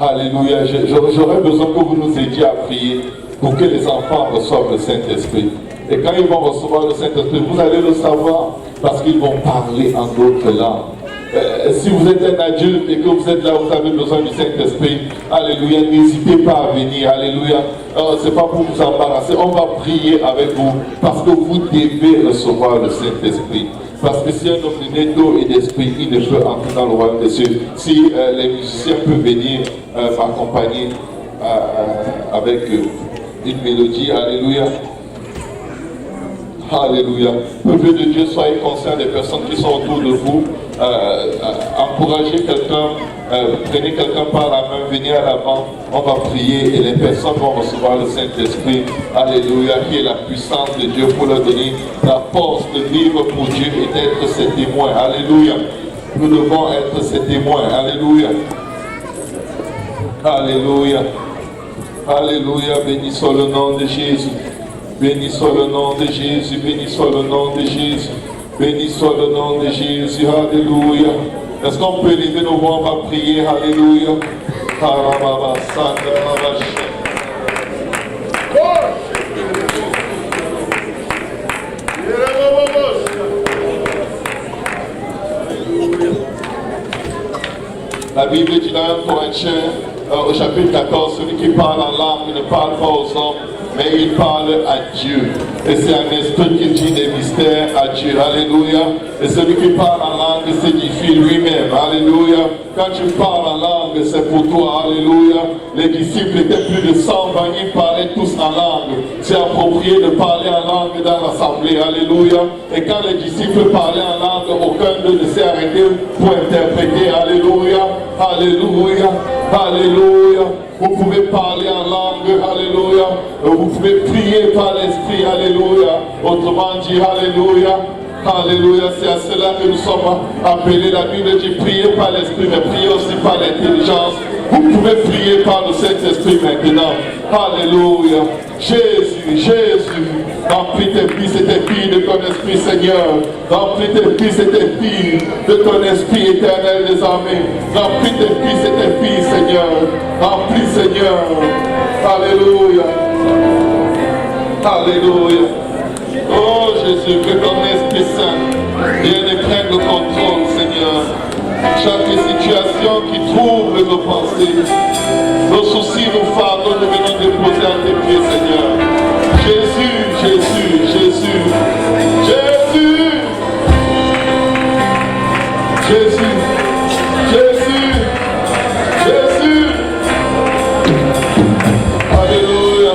Alléluia. J'aurais besoin que vous nous aidiez à prier pour que les enfants reçoivent le Saint-Esprit. Et quand ils vont recevoir le Saint-Esprit, vous allez le savoir parce qu'ils vont parler en d'autres langues. Si vous êtes un adulte et que vous êtes là, vous avez besoin du Saint-Esprit, alléluia, n'hésitez pas à venir, alléluia. C'est pas pour vous embarrasser, on va prier avec vous parce que vous devez recevoir le Saint-Esprit. Parce que si un homme est né d'eau et d'esprit, il ne peut entrer dans le royaume des cieux. Si les musiciens peuvent venir m'accompagner avec une mélodie, alléluia. Alléluia. Peuple de Dieu, soyez conscients des personnes qui sont autour de vous. Encouragez quelqu'un, prenez quelqu'un par la main, venez à l'avant, on va prier et les personnes vont recevoir le Saint-Esprit. Alléluia, qui est la puissance de Dieu pour leur donner la force de vivre pour Dieu et d'être ses témoins. Alléluia. Nous devons être ses témoins. Alléluia. Alléluia. Alléluia. Béni soit le nom de Jésus. Béni soit le nom de Jésus, béni soit le nom de Jésus, béni soit le nom de Jésus, alléluia. Est-ce qu'on peut élever nos voix, on va prier, alléluia. La Bible dit dans 1 Corinthiens, au chapitre 14, celui qui parle en langue ne parle pas aux hommes, mais il parle à Dieu. Et c'est un esprit qui dit des mystères à Dieu. Alléluia. Et celui qui parle en langue s'édifie lui-même. Alléluia. Quand tu parles en langue, c'est pour toi. Alléluia. Les disciples étaient plus de 120, ils parlaient tous en langue. C'est approprié de parler en langue dans l'assemblée. Alléluia. Et quand les disciples parlaient en langue, aucun d'eux ne s'est arrêté pour interpréter. Alléluia. Alléluia. Alléluia. Vous pouvez parler en langue, alléluia. Vous pouvez prier par l'esprit, alléluia. Autrement dit, alléluia. Alléluia, c'est à cela que nous sommes appelés. La Bible dit prier par l'esprit, mais prier aussi par l'intelligence. Vous pouvez prier par le Saint-Esprit maintenant. Alléluia. Jésus, Jésus, remplis tes fils et tes filles de ton esprit, Seigneur. Remplis tes fils et tes filles de ton esprit éternel des armées. Remplis tes fils et tes filles, Seigneur. Remplis, Seigneur. Alléluia. Alléluia. Oh Jésus, que ton Esprit Saint vienne et prenne le contrôle, Seigneur. Chaque situation qui trouble nos pensées, nos soucis, nos fardeaux, nous venons déposer à tes pieds, Seigneur. Jésus, Jésus, Jésus, Jésus, Jésus, Jésus, Jésus. Alléluia.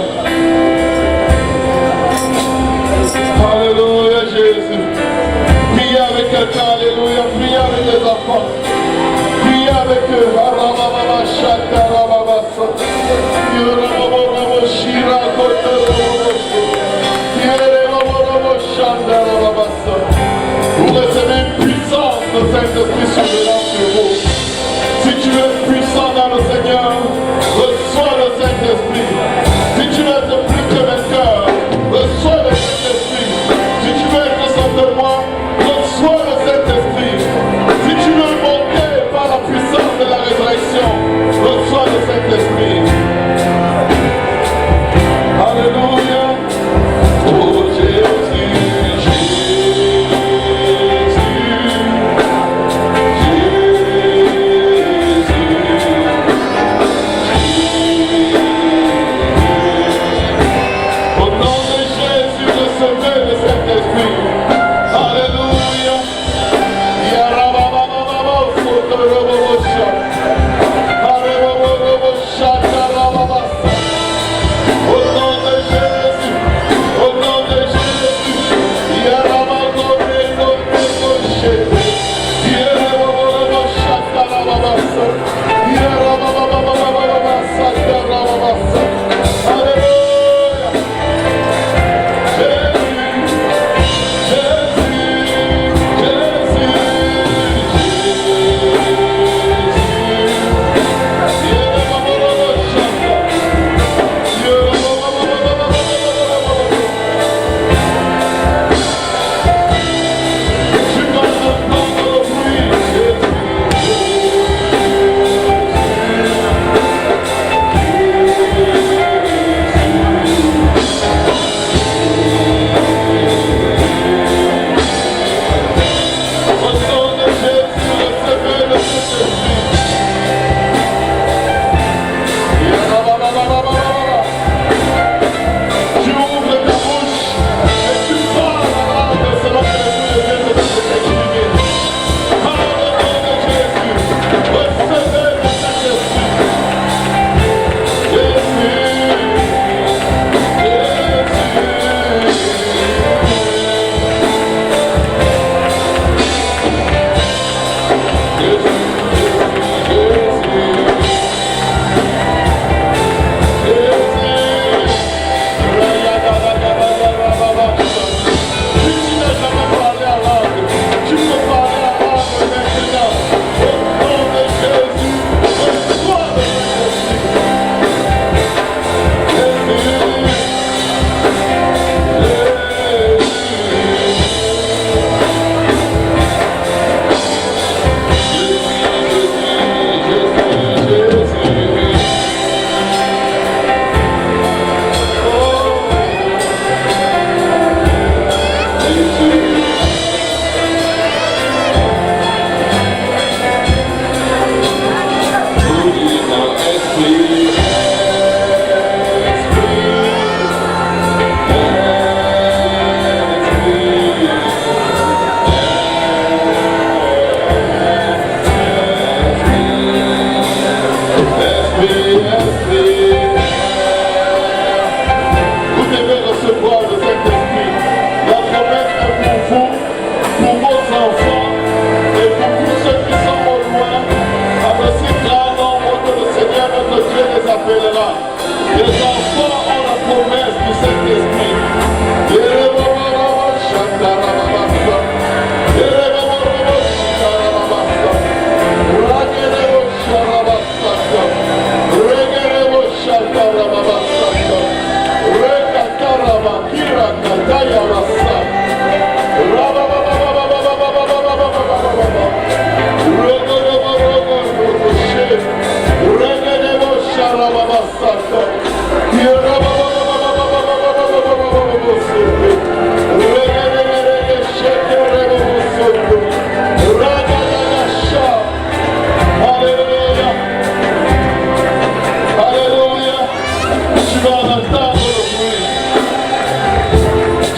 Alléluia, Jésus. Priez avec quelqu'un, alléluia. Priez avec les enfants. Priez avec eux. Vous recevez une puissance de Saint-Esprit souverain sur vous. Si tu es puissant dans le Seigneur, reçois le Saint-Esprit. Si tu veux être plus que vainqueur, reçois le Saint-Esprit. Si tu veux être sans de moi, reçois le Saint-Esprit. Si tu veux monter par la puissance de la résurrection, reçois le Saint-Esprit. Alléluia. Oh Jésus, Jésus.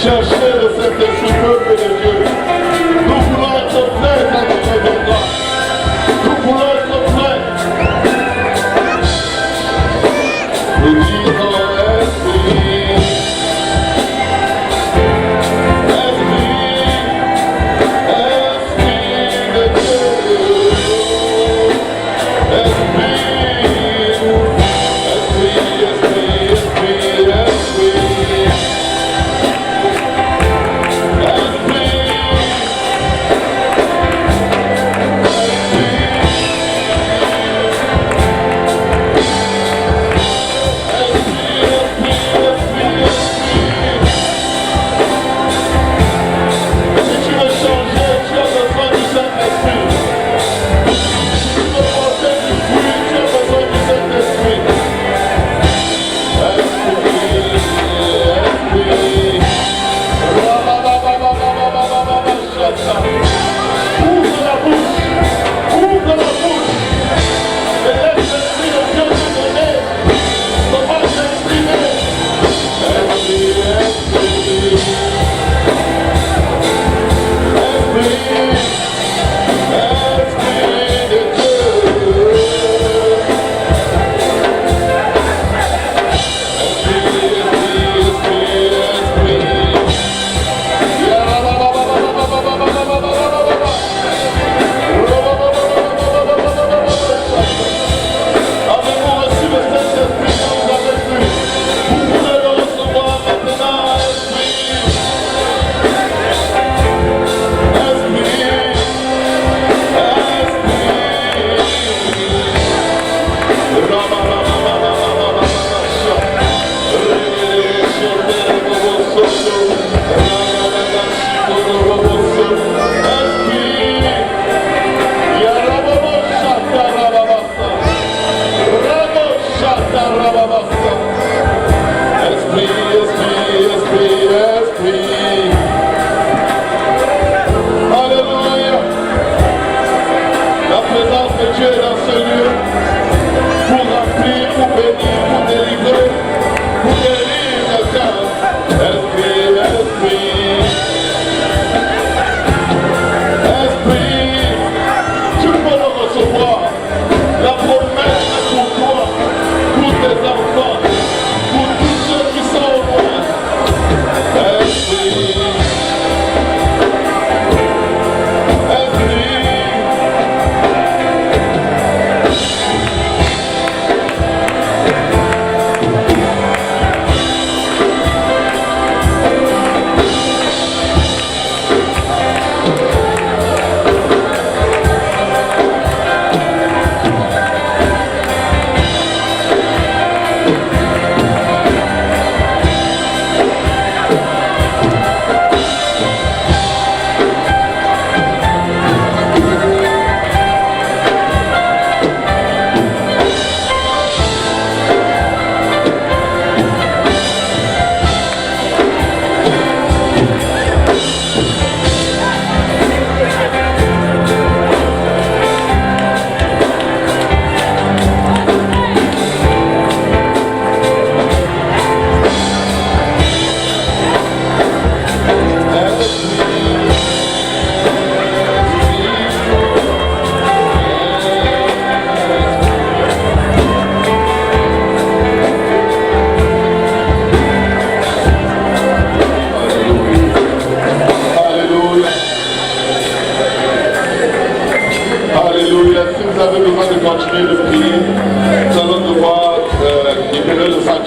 Cherchez le Saint-Esprit, peuple de Dieu. Nous voulons être prêts à notre devoir. Nous voulons être prêts. Nous disons Esprit, Esprit de Dieu.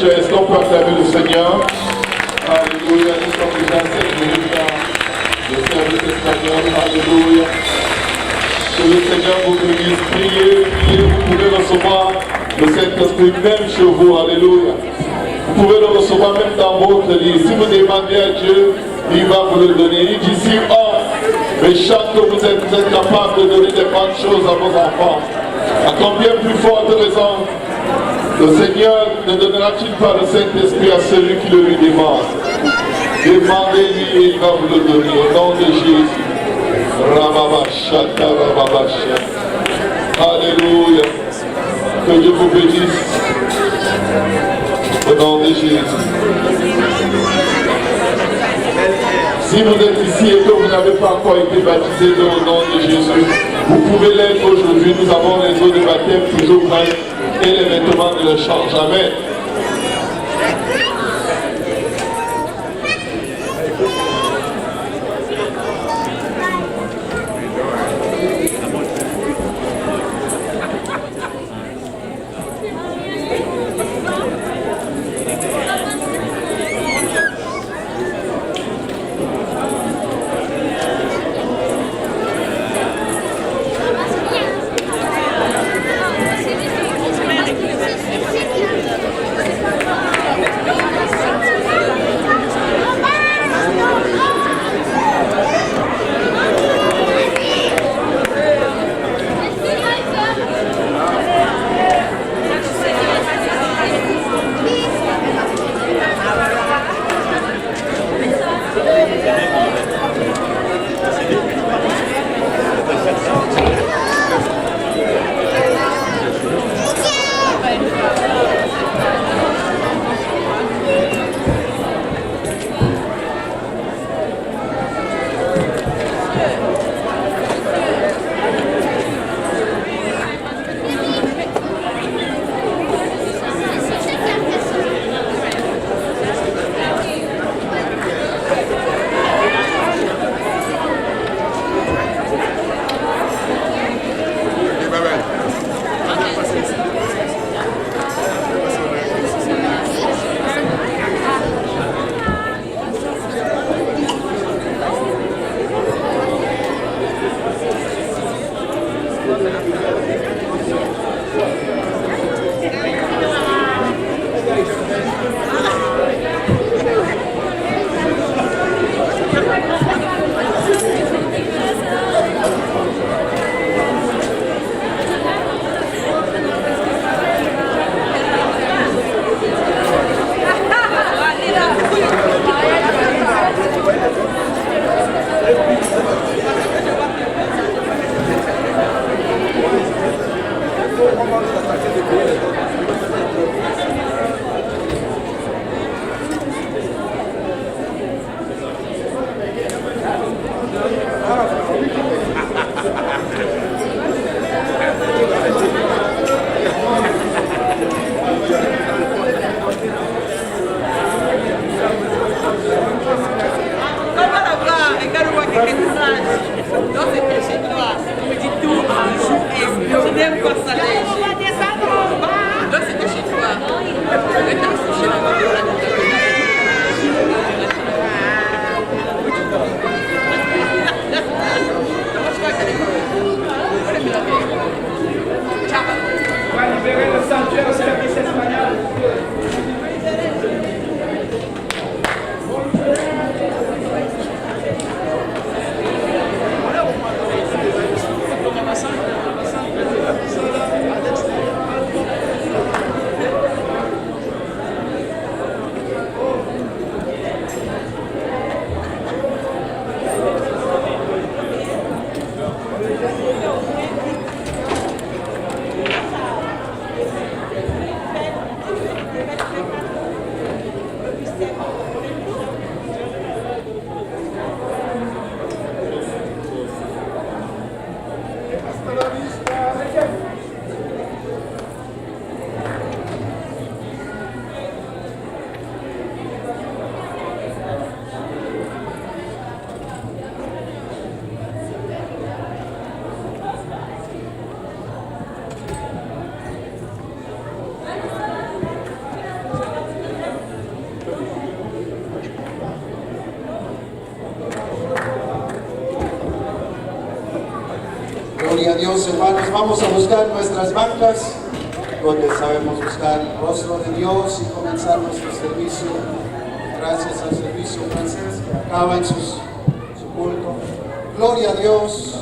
Est-ce qu'on peut acclamer le Seigneur? Alléluia. Nous sommes déjà à 7 minutes de service espagnol. Alléluia. Que le Seigneur vous bénisse. Priez, priez. Vous pouvez recevoir le Saint-Esprit même chez vous. Alléluia. Vous pouvez le recevoir même dans votre lit. Si vous demandez à Dieu, il va vous le donner. Il dit si mais chaque que vous êtes capable de donner des bonnes choses à vos enfants. À combien plus forte raison le Seigneur ne donnera-t-il pas le Saint-Esprit à celui qui le lui demande? Demandez-lui et il va vous le donner. Au nom de Jésus. Rababashata, Rababasha. Alléluia. Que Dieu vous bénisse. Au nom de Jésus. Si vous êtes ici et que vous n'avez pas encore été baptisé au nom de Jésus, vous pouvez l'être aujourd'hui. Nous avons les eaux de baptême toujours prêtes et les vêtements ne le changent jamais. Gloria a Dios, hermanos. Vamos a buscar nuestras bancas donde sabemos buscar el rostro de Dios y comenzar nuestro servicio. Gracias al servicio francés que acaba en su culto. Gloria a Dios.